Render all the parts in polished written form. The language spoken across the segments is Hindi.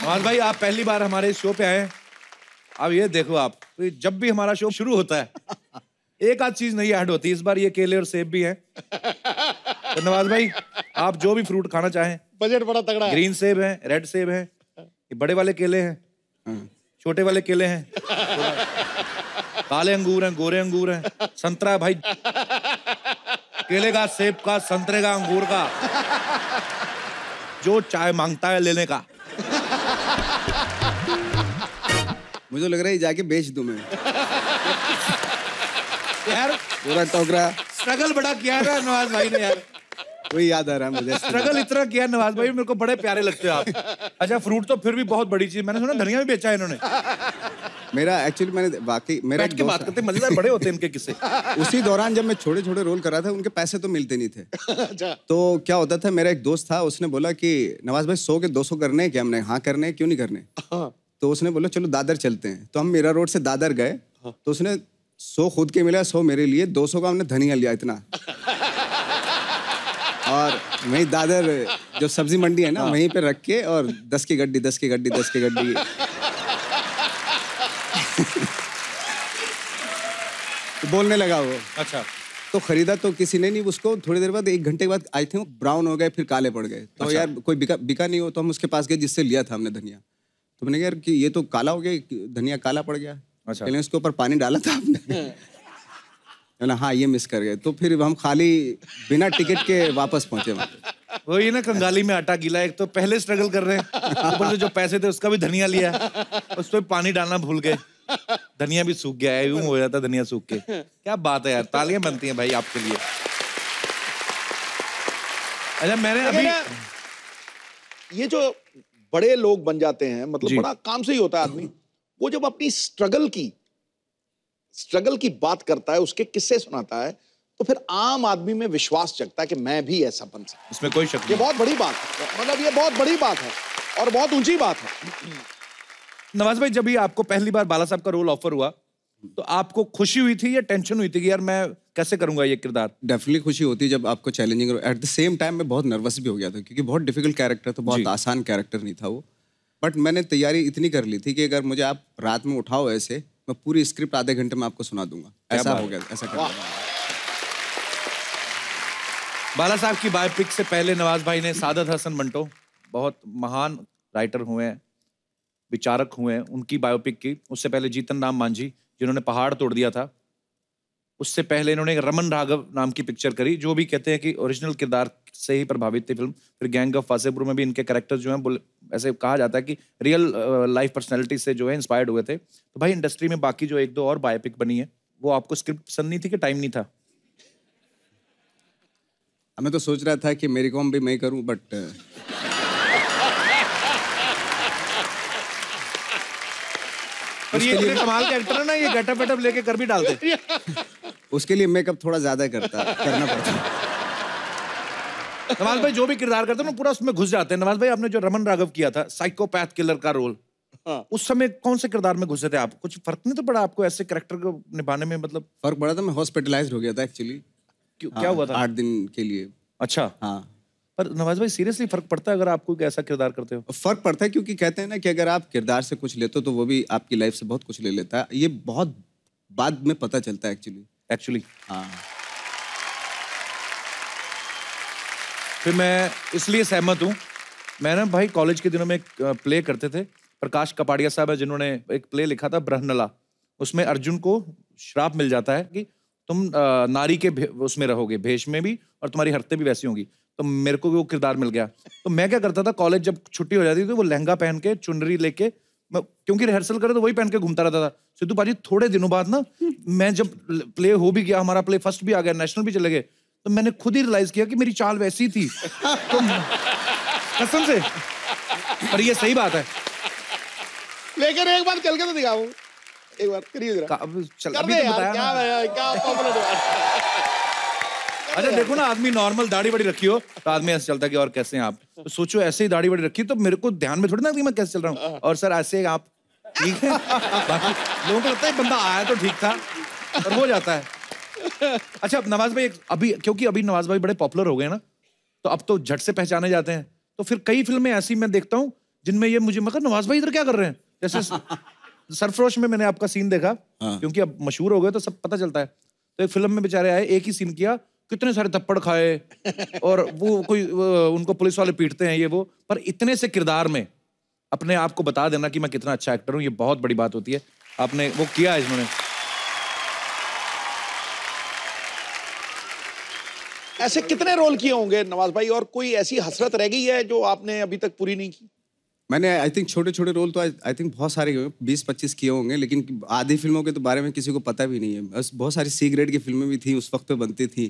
नवाज भाई आप पहली बार हमारे शो पे आए। अब ये देखो आप, तो जब भी हमारा शो शुरू होता है एक आध चीज नहीं ऐड होती। इस बार ये केले और सेब भी हैं। तो नवाज भाई आप जो भी फ्रूट खाना चाहें। बजट बड़ा तगड़ा है। ग्रीन सेब है, रेड सेब है, ये बड़े वाले केले हैं, छोटे वाले केले हैं, काले अंगूर हैं, गोरे अंगूर हैं, संतरा है भाई, केले का, सेब का, संतरे का, अंगूर का, जो चाय मांगता है लेने का। मुझे लग रहा है जाके बेच दूं मैं। यार पूरा टोकरा। स्ट्रगल बड़ा किया है नवाज भाई ने यार। वही याद आ रहा है मुझे। स्ट्रगल इतना किया नवाज भाई, मेरे को बड़े प्यारे लगते हो आप। अच्छा फ्रूट तो फिर भी बहुत बड़ी चीज, मैंने सुना धनिया भी बेचा है इन्होंने। मेरा एक्चुअली मैंने वाकई मेरा बैठ के बात करते मजेदार बड़े होते हैं इनके किस्से। उसी दौरान जब मैं छोटे छोटे रोल कर रहा था उनके पैसे तो मिलते नहीं थे। तो क्या होता था, मेरा एक दोस्त था, उसने बोला कि नवाज भाई 100 के 200 करने हैं क्या? हमने हाँ करने हैं, क्यों नहीं करने? तो उसने बोला चलो दादर चलते हैं। तो हम मीरा रोड से दादर गए। तो उसने 100 खुद के मिला, 100 मेरे लिए, 200 का हमने धनिया लिया इतना। और वहीं दादर जो सब्जी मंडी है ना, वहीं पे रख के, और 10 की गड्डी 10 की गड्डी 10 की गड्डी। तो बोलने लगा वो। अच्छा। तो खरीदा तो किसी ने नहीं उसको। थोड़ी देर बाद, 1 घंटे बाद आई थिंक ब्राउन हो गए, फिर काले पड़ गए। तो अच्छा। यार कोई बिका नहीं हो, तो हम उसके पास गए जिससे लिया था हमने धनिया। तो मैंने कहा यार कि ये तो काला हो गया, धनिया काला पड़ गया। अच्छा। पहले उसके ऊपर पानी डाला था आपने? ना हाँ ये मिस कर गए। तो फिर हम खाली बिना टिकट के वापस पहुंचे वहाँ पे। वही ना, कंगाली में आटा गीला। एक तो पहले स्ट्रगल कर रहे हैं, ऊपर से जो पैसे थे उसका भी धनिया लिया, उस पर पानी डालना भूल गए, धनिया भी सूख गया है। यूं हो जाता धनिया सूख के। क्या बात है यार, तालियां बनती हैं भाई आपके लिए। अच्छा मैंने अभी ये जो बड़े लोग बन जाते हैं, मतलब बड़ा काम से ही होता है आदमी, वो जब अपनी स्ट्रगल की बात करता है, उसके किस्से सुनाता है, तो फिर आम आदमी में विश्वास जगता है कि मैं भी ऐसा बन सकता हूं। इसमें कोई शक नहीं। ये बहुत बड़ी बात है, मतलब ये बहुत बड़ी बात है और बहुत ऊंची बात है। नवाज भाई जब भी आपको पहली बार बाला साहब का रोल ऑफर हुआ, तो आपको खुशी हुई थी या टेंशन हुई थी कि यार मैं कैसे करूंगा ये किरदार? डेफिनेटली खुशी होती है जब आपको challenging. At the same time मैं बहुत नर्वस भी हो गया था, क्योंकि बहुत डिफिकल्ट कैरेक्टर था, बहुत आसान कैरेक्टर नहीं था वो। बट मैंने तैयारी इतनी कर ली थी कि अगर मुझे आप रात में उठाओ ऐसे, मैं पूरी स्क्रिप्ट आधे घंटे में आपको सुना दूंगा। ऐसा हो गया, ऐसा कर। बाला साहब की बायोपिक से पहले नवाज भाई ने सादत हसन मंटो, बहुत महान राइटर हुए हैं, विचारक हुए हैं, उनकी बायोपिक की। उससे पहले जीतन राम मांझी जिन्होंने पहाड़ तोड़ दिया था। उससे पहले इन्होंने रमन राघव नाम की पिक्चर करी, जो भी कहते हैं कि ओरिजिनल किरदार से ही प्रभावित थी फिल्म। फिर गैंग ऑफ वासेपुर में भी इनके कैरेक्टर्स जो हैं ऐसे कहा जाता है कि रियल लाइफ पर्सनैलिटी से जो है इंस्पायर्ड हुए थे। तो भाई इंडस्ट्री में बाकी जो 1-2 और बायोपिक बनी है, वो आपको स्क्रिप्ट पसंद नहीं थी कि टाइम नहीं था? मैं तो सोच रहा था कि मेरी कॉम भी मैं करूं, बट पर ये कमाल का एक्टर है ना, ये गेटअप वेटअप लेके कर भी डालते। उसके लिए मेकअप थोड़ा ज्यादा करना पड़ता। नवाज भाई जो भी किरदार करते हैं ना, पूरा उसमें घुस जाते हैं। नवाज भाई आपने जो रमन राघव किया था, साइकोपैथ किलर का रोल, उस समय कौन से किरदार में घुसे थे आप? कुछ फर्क नहीं तो पड़ा आपको ऐसे कैरेक्टर को निभाने में? मतलब फर्क पड़ा था, मैं हॉस्पिटलाइज्ड हो गया था एक्चुअली। क्या हुआ था? 8 दिन के लिए। अच्छा। हाँ। पर नवाज भाई सीरियसली फर्क पड़ता है अगर आप कोई ऐसा किरदार करते हो? फर्क पड़ता है, क्योंकि कहते हैं ना कि अगर आप किरदार से कुछ लेते हो तो वो भी आपकी लाइफ से बहुत कुछ ले लेता है। ये बहुत बाद में पता चलता है एक्चुअली। हाँ। फिर मैं इसलिए सहमत हूँ। मैं ना भाई कॉलेज के दिनों में एक प्ले करते थे, प्रकाश कपाड़िया साहब है जिन्होंने एक प्ले लिखा था ब्रह्नला। उसमें अर्जुन को श्राप मिल जाता है कि तुम नारी के उसमें रहोगे, भेष में भी, और तुम्हारी हरकतें भी वैसी होंगी। तो मेरे को भी वो किरदार मिल गया। तो मैं क्या करता था, कॉलेज जब छुट्टी हो जाती थी तो वो लहंगा पहन के, चुनरी लेके, मैं क्योंकि रिहर्सल करे तो वही पहन के घूमता रहता था। सिद्धू पाजी थोड़े दिनों बाद ना, मैं जब प्ले हो भी गया, हमारा प्ले फर्स्ट भी आ गया, नेशनल भी चले गए, तो मैंने खुद ही रियलाइज किया कि मेरी चाल वैसी थी। तो कसम से, पर ये सही बात है। लेकिन एक बार चल के तो दिखाओ, एक बार करिए जरा। चल अभी तो बताया क्या। अच्छा देखो ना, आदमी नॉर्मल दाढ़ी बड़ी रखी हो तो आदमी ऐसे चलता है कि और कैसे हैं आप। तो सोचो ऐसे ही दाढ़ी बड़ी रखी तो मेरे को ध्यान में थोड़ी ना कि मैं कैसे चल रहा हूँ। और सर ऐसे आप ठीक है, बाकी लोगों को लगता है बंदा आया तो ठीक था, और हो जाता है। अच्छा नवाज भाई अभी, क्योंकि अभी नवाज भाई बड़े पॉपुलर हो गए ना, तो अब तो झट से पहचाने जाते हैं। तो फिर कई फिल्में ऐसी मैं देखता हूँ जिनमें ये मुझे मगर नवाज भाई इधर क्या कर रहे हैं, जैसे सरफरोश में मैंने आपका सीन देखा, क्योंकि अब मशहूर हो गए तो सब पता चलता है। तो एक फिल्म में बेचारे आए, एक ही सीन किया, कितने सारे थप्पड़ खाए और वो उनको पुलिस वाले पीटते हैं ये वो, पर इतने से किरदार में अपने आप को बता देना कि मैं कितना अच्छा एक्टर हूँ, ये बहुत बड़ी बात होती है। आपने वो किया इन्होंने। ऐसे कितने रोल किए होंगे नवाज भाई, और कोई ऐसी हसरत रह गई है जो आपने अभी तक पूरी नहीं की? मैंने आई थिंक छोटे छोटे रोल तो आई थिंक बहुत सारे 20-25 किए होंगे, लेकिन आधी फिल्मों के तो बारे में किसी को पता भी नहीं है। बस बहुत सारी सी ग्रेड की फिल्में भी थी उस वक्त पे बनती थी,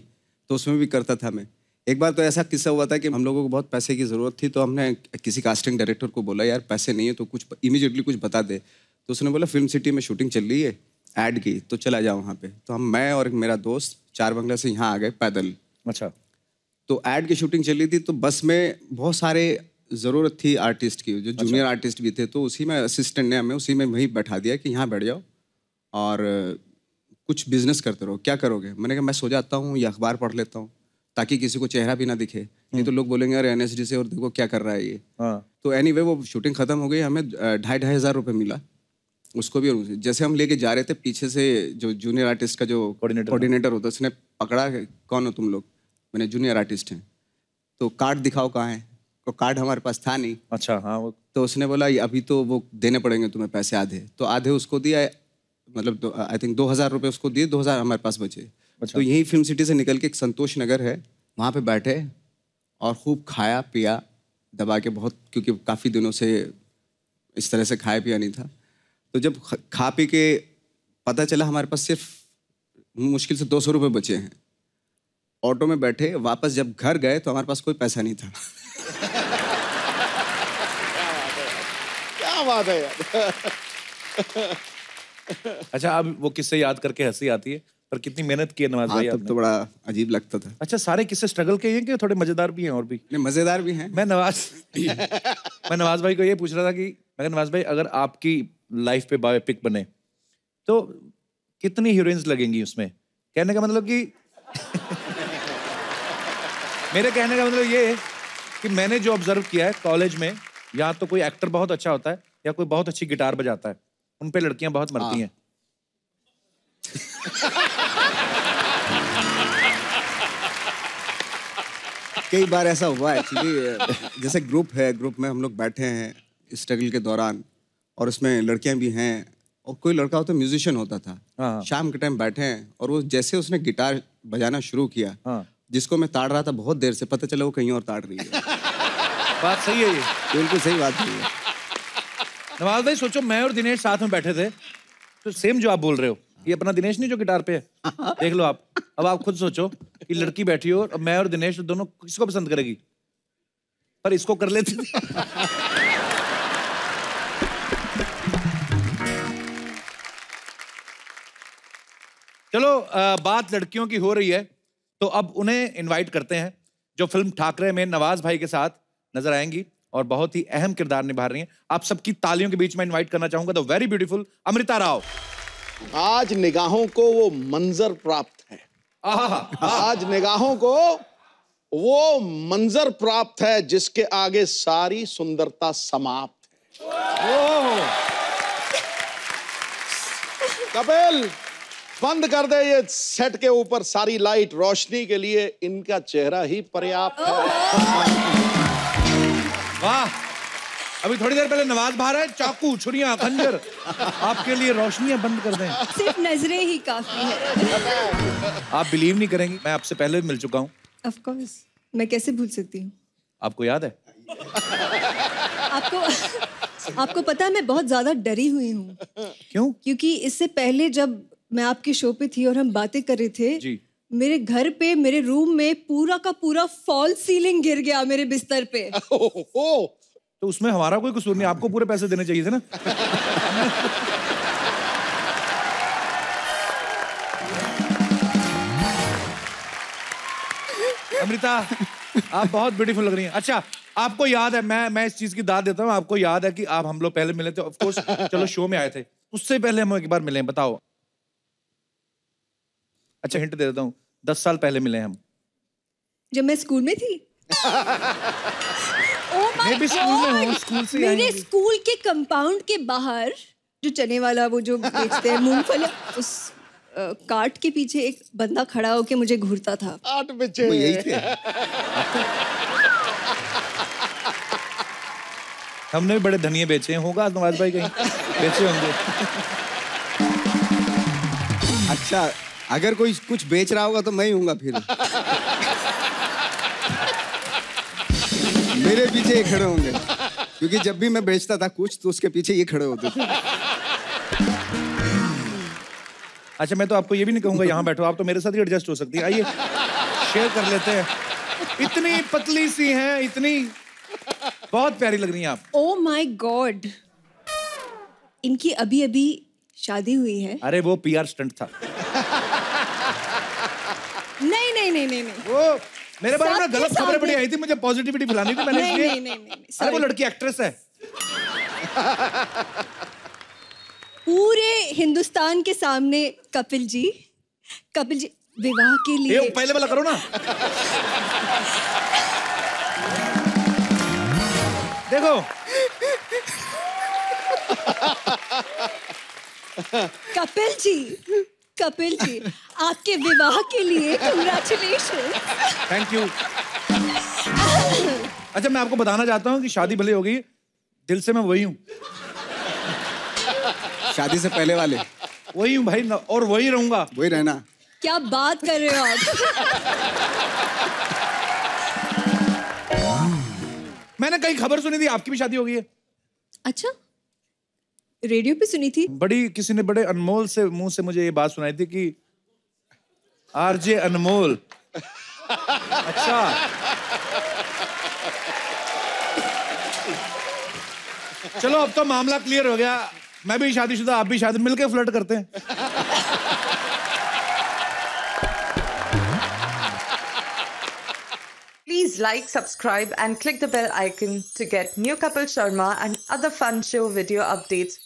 तो उसमें भी करता था मैं। एक बार तो ऐसा किस्सा हुआ था कि हम लोगों को बहुत पैसे की ज़रूरत थी, तो हमने किसी कास्टिंग डायरेक्टर को बोला यार पैसे नहीं है तो कुछ इमीडिएटली कुछ बता दे। तो उसने बोला फिल्म सिटी में शूटिंग चल रही है ऐड की, तो चला जाओ वहाँ पे। तो मैं और मेरा दोस्त 4 बंगला से यहाँ आ गए पैदल। अच्छा। तो ऐड की शूटिंग चल रही थी, तो बस में बहुत सारे ज़रूरत थी आर्टिस्ट की, जो जूनियर आर्टिस्ट भी थे। तो उसी में असिस्टेंट ने हमें उसी में वहीं बैठा दिया कि यहाँ बैठ जाओ और कुछ बिजनेस करते रहो। क्या करोगे? मैंने कहा मैं सो जाता हूँ या अखबार पढ़ लेता हूँ, ताकि किसी को चेहरा भी ना दिखे, नहीं तो लोग बोलेंगे अरे एनएसडी से और देखो क्या कर रहा है ये। तो एनीवे वो शूटिंग खत्म हो गई, हमें 2,500 रुपये मिला उसको भी। जैसे हम लेके जा रहे थे, पीछे से जो जूनियर आर्टिस्ट का जो कोऑर्डिनेटर होता है उसने पकड़ा, कौन हो तुम लोग? मैंने जूनियर आर्टिस्ट हैं। तो कार्ड दिखाओ कहाँ है? तो कार्ड हमारे पास था नहीं। अच्छा। हाँ। वो तो उसने बोला अभी तो वो देने पड़ेंगे तुम्हें पैसे आधे। तो आधे उसको दिया, मतलब आई थिंक 2,000 रुपये उसको दिए, 2,000 हमारे पास बचे। अच्छा। तो यही फिल्म सिटी से निकल के एक संतोष नगर है, वहाँ पे बैठे और खूब खाया पिया दबा के बहुत, क्योंकि काफ़ी दिनों से इस तरह से खाया पिया नहीं था। तो जब खा पी के पता चला हमारे पास सिर्फ मुश्किल से 200 रुपये बचे हैं, ऑटो में बैठे वापस जब घर गए तो हमारे पास कोई पैसा नहीं था। क्या बात है यार। अच्छा, अब वो किस्से याद करके हंसी आती है, पर कितनी मेहनत की है नवाज भाई आपने। तो बड़ा अजीब लगता था। अच्छा, सारे किस्से स्ट्रगल के हैं कि थोड़े मजेदार भी हैं? और भी मजेदार भी हैं। मैं नवाज भाई को ये पूछ रहा था कि मैं नवाज भाई अगर आपकी लाइफ पे बायोपिक बने तो कितनी हीरोइंस लगेंगी उसमें? कहने का मतलब कि मेरे कहने का मतलब ये है कि मैंने जो ऑब्जर्व किया है कॉलेज में, या तो कोई एक्टर बहुत अच्छा होता है या कोई बहुत अच्छी गिटार बजाता है, उन पे लड़कियां बहुत मरती हैं। कई बार ऐसा हुआ है एक्चुअली। जैसे ग्रुप है, ग्रुप में हम लोग बैठे हैं स्ट्रगल के दौरान, और उसमें लड़कियां भी हैं, और कोई लड़का होता म्यूजिशियन होता था। शाम के टाइम बैठे हैं और वो जैसे उसने गिटार बजाना शुरू किया, जिसको मैं ताड़ रहा था बहुत देर से, पता चला वो कहीं और ताड़ रही है। बात सही है ये, बिल्कुल सही बात है। नवाज भाई सोचो, मैं और दिनेश साथ में बैठे थे, तो सेम जो आप बोल रहे हो, ये अपना दिनेश नहीं जो गिटार पे है, देख लो आप। अब आप खुद सोचो कि लड़की बैठी हो और मैं और दिनेश दोनों, किसको पसंद करेगी? पर इसको कर लेती थी। चलो, बात लड़कियों की हो रही है, तो अब उन्हें इनवाइट करते हैं जो फिल्म ठाकरे में नवाज भाई के साथ नजर आएंगी और बहुत ही अहम किरदार निभा रही हैं। आप सबकी तालियों के बीच में इनवाइट करना चाहूंगा the very beautiful Amrita Rao. आज निगाहों को वो मंजर प्राप्त है। आज निगाहों को वो मंजर प्राप्त है जिसके आगे सारी सुंदरता समाप्त है। कपिल, बंद कर दे ये सेट के ऊपर सारी लाइट, रोशनी के लिए इनका चेहरा ही पर्याप्त है। वाह, अभी थोड़ी देर पहले नवाज बाहर है, चाकू छुरियां खंजर, आपके लिए रोशनियां बंद कर दें। सिर्फ नजरें ही काफी है। आप बिलीव नहीं करेंगी, मैं आपसे पहले भी मिल चुका हूँ। ऑफ कोर्स, मैं कैसे भूल सकती हूँ? आपको याद है? आपको पता है मैं बहुत ज्यादा डरी हुई हूँ। क्यों? क्योंकि इससे पहले जब मैं आपके शो पे थी और हम बातें कर रहे थे जी, मेरे घर पे, मेरे रूम में पूरा का पूरा फॉल सीलिंग गिर गया मेरे बिस्तर पे। तो उसमें हमारा कोई कसूर नहीं, आपको पूरे पैसे देने चाहिए थे ना। अमृता, आप बहुत ब्यूटीफुल लग रही हैं। अच्छा, आपको याद है, मैं इस चीज की दाद देता हूँ, आपको याद है कि आप हम लोग पहले मिले थे, ऑफ कोर्स, चलो शो में आए थे, उससे पहले हम एक बार मिले हैं, बताओ। अच्छा, हिंट दे देता हूँ, 10 साल पहले मिले हम। जब मैं स्कूल में थी। ओह मैं भी स्कूल में हूँ, स्कूल से मेरे स्कूल के कंपाउंड के बाहर जो चने वाला वो जो बेचते हैं मूंगफली, उस कार्ट के पीछे एक बंदा खड़ा होके मुझे घूरता था। 8 बच्चे यही थे। हमने भी बड़े धनिये बेचे हैं, होगा नवाज भाई कहीं बेचे होंगे। अच्छा, अगर कोई कुछ बेच रहा होगा तो मैं ही हूँगा फिर। मेरे पीछे ये खड़े होंगे, क्योंकि जब भी मैं बेचता था कुछ तो उसके पीछे ये खड़े होते थे। अच्छा, मैं तो आपको ये भी नहीं कहूंगा यहाँ बैठो, आप तो मेरे साथ ही एडजस्ट हो सकती है। आइए शेयर कर लेते हैं। इतनी पतली सी हैं, इतनी बहुत प्यारी लग रही हैं आप। ओह माय गॉड, इनकी अभी अभी शादी हुई है। अरे वो पीआर स्टंट था। नहीं नहीं नहीं नहीं नहीं, वो मेरे बारे में सबके गलत खबरें साथ बड़ी आई थी, मुझे पॉजिटिविटी फैलानी थी, मैंने नहीं इसलिए। नहीं नहीं नहीं, अरे वो sorry। लड़की एक्ट्रेस है। पूरे हिंदुस्तान के सामने कपिल जी विवाह के लिए ये पहले वाला करो ना। देखो कपिल जी आपके विवाह के लिए कांग्रेचुलेशन। Thank you. अच्छा, मैं आपको बताना चाहता हूँ कि शादी भले हो गई, दिल से मैं वही हूँ। शादी से पहले वाले वही हूँ भाई, और वही रहूंगा। वही रहना। क्या बात कर रहे हो आप? मैंने कहीं खबर सुनी थी आपकी भी शादी हो गई है। अच्छा, रेडियो पे सुनी थी। बड़ी किसी ने बड़े अनमोल से मुंह से मुझे ये बात सुनाई थी कि आरजे अनमोल। अच्छा, चलो अब तो मामला क्लियर हो गया। मैं भी शादीशुदा, आप भी शादी, मिलके फ्लर्ट करते हैं। Please like, subscribe and click the bell icon to get new Kapil Sharma and other fun show video updates